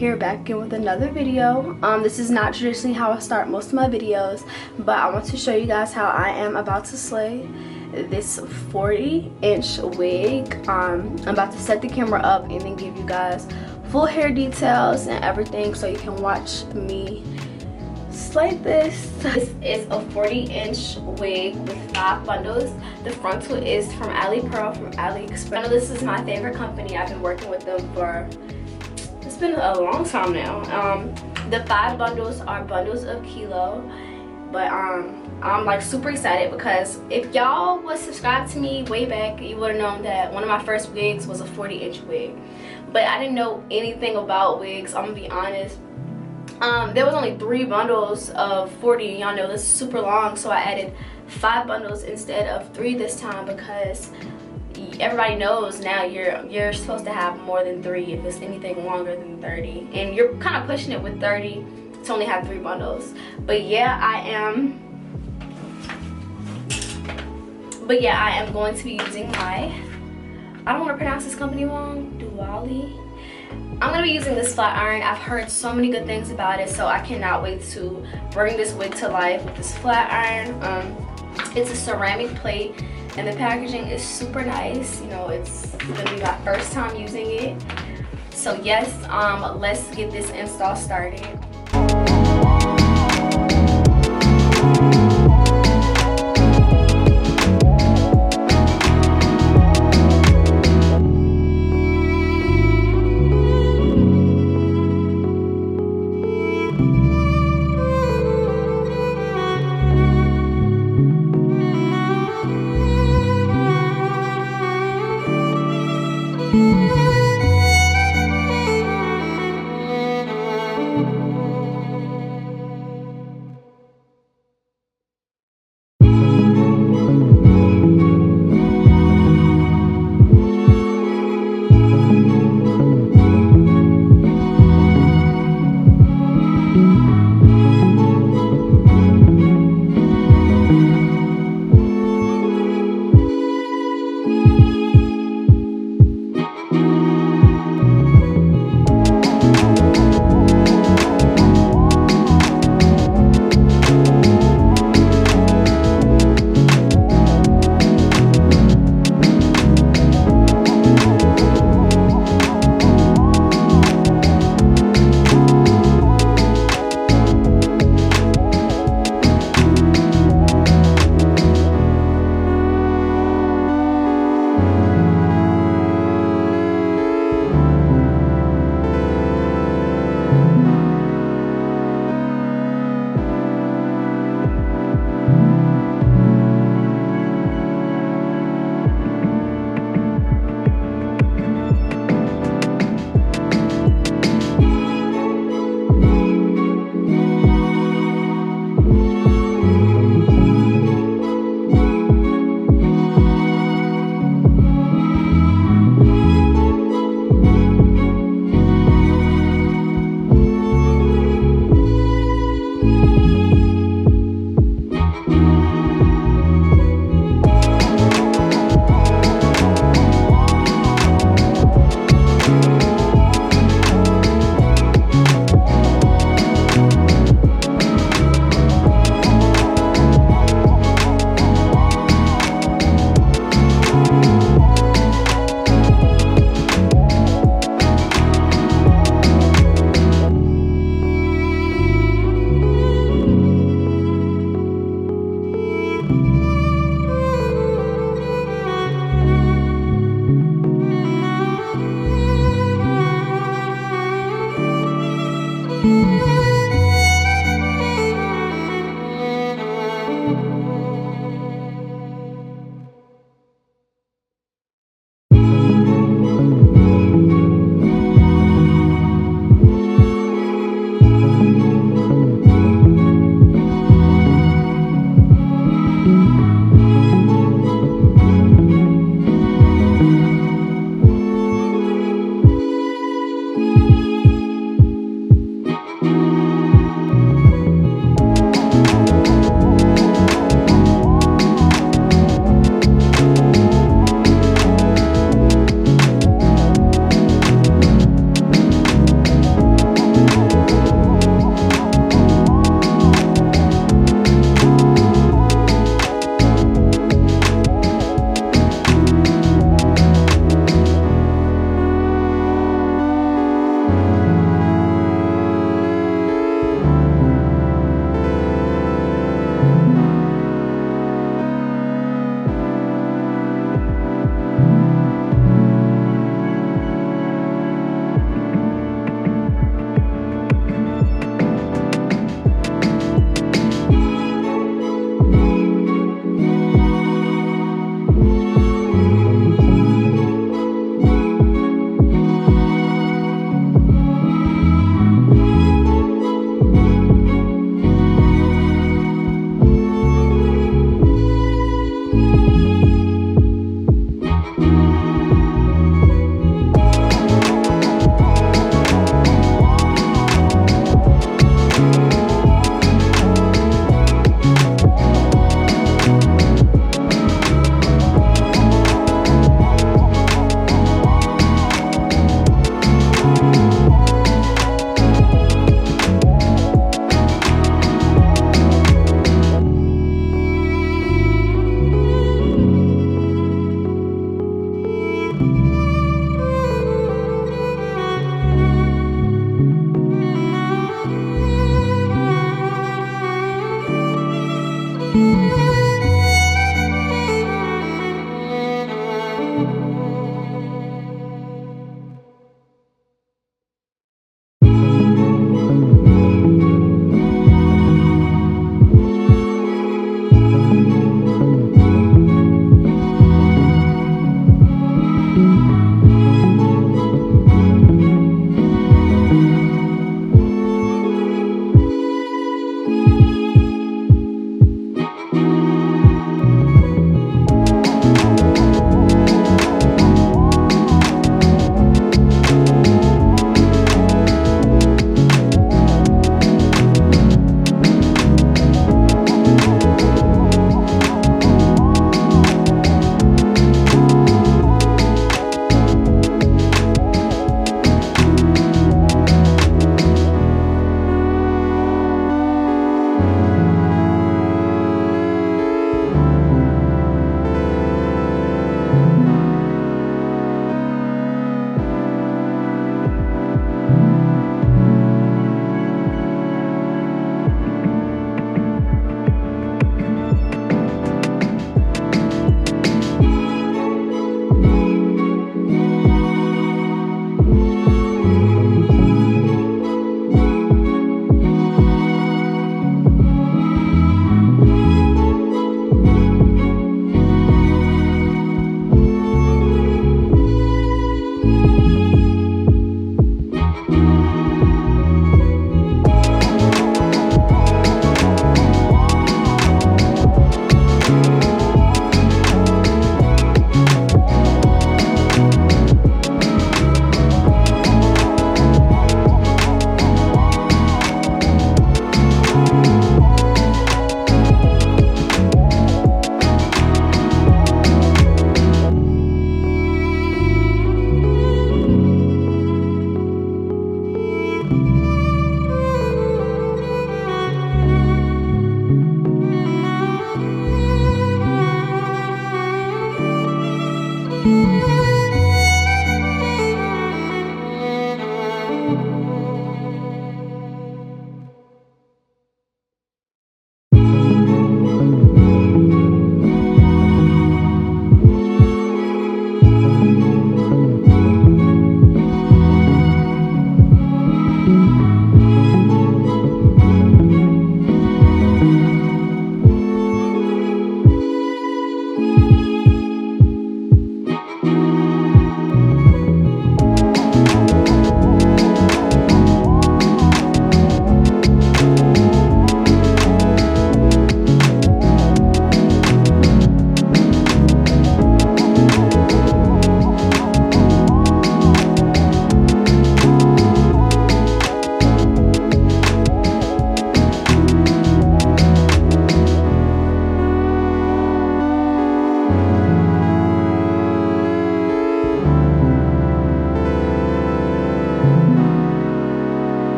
here back again with another video. This is not traditionally how I start most of my videos, but I want to show you guys how I am about to slay this 40-inch wig. I'm about to set the camera up and then give you guys full hair details and everything so you can watch me slay this. This is a 40-inch wig with 5 bundles. The frontal is from Alipearl from Aliexpress. I know this is my favorite company. I've been working with them for, it's been a long time now. The 5 bundles are bundles of kilo, but I'm like super excited because if y'all was subscribed to me way back, you would have known that one of my first wigs was a 40-inch wig. But I didn't know anything about wigs, I'm gonna be honest. There was only 3 bundles of 40. Y'all know this is super long, so I added 5 bundles instead of 3 this time because everybody knows now you're supposed to have more than 3 if it's anything longer than 30, and you're kind of pushing it with 30 to only have 3 bundles. But yeah, I am going to be using my, I don't want to pronounce this company wrong, Duvolle. I'm going to be using this flat iron. I've heard so many good things about it, so I cannot wait to bring this wig to life with this flat iron. It's a ceramic plate and the packaging is super nice. You know, it's going to be my first time using it. So yes, let's get this install started.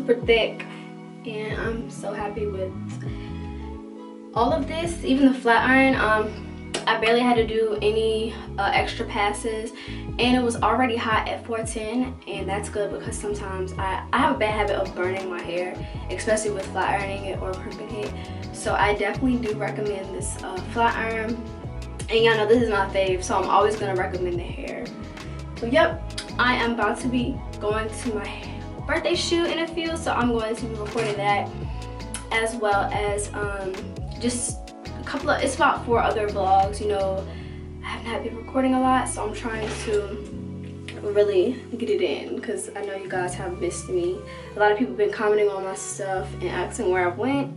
super thick, and I'm so happy with all of this. Even the flat iron, I barely had to do any extra passes, and it was already hot at 410, and that's good because sometimes I have a bad habit of burning my hair, especially with flat ironing it or crimping it. So I definitely do recommend this flat iron, and y'all know this is my fave, so I'm always gonna recommend the hair. So yep, I am about to be going to my birthday shoot in a few, so I'm going to be recording that, as well as just a couple of, it's about 4 other vlogs. You know, I have not been recording a lot, so I'm trying to really get it in because I know you guys have missed me. A lot of people have been commenting on my stuff and asking where I went.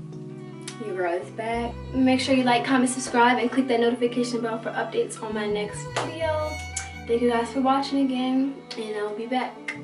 Your girl is back. Make sure you like, comment, subscribe, and click that notification bell for updates on my next video. Thank you guys for watching again, and I'll be back.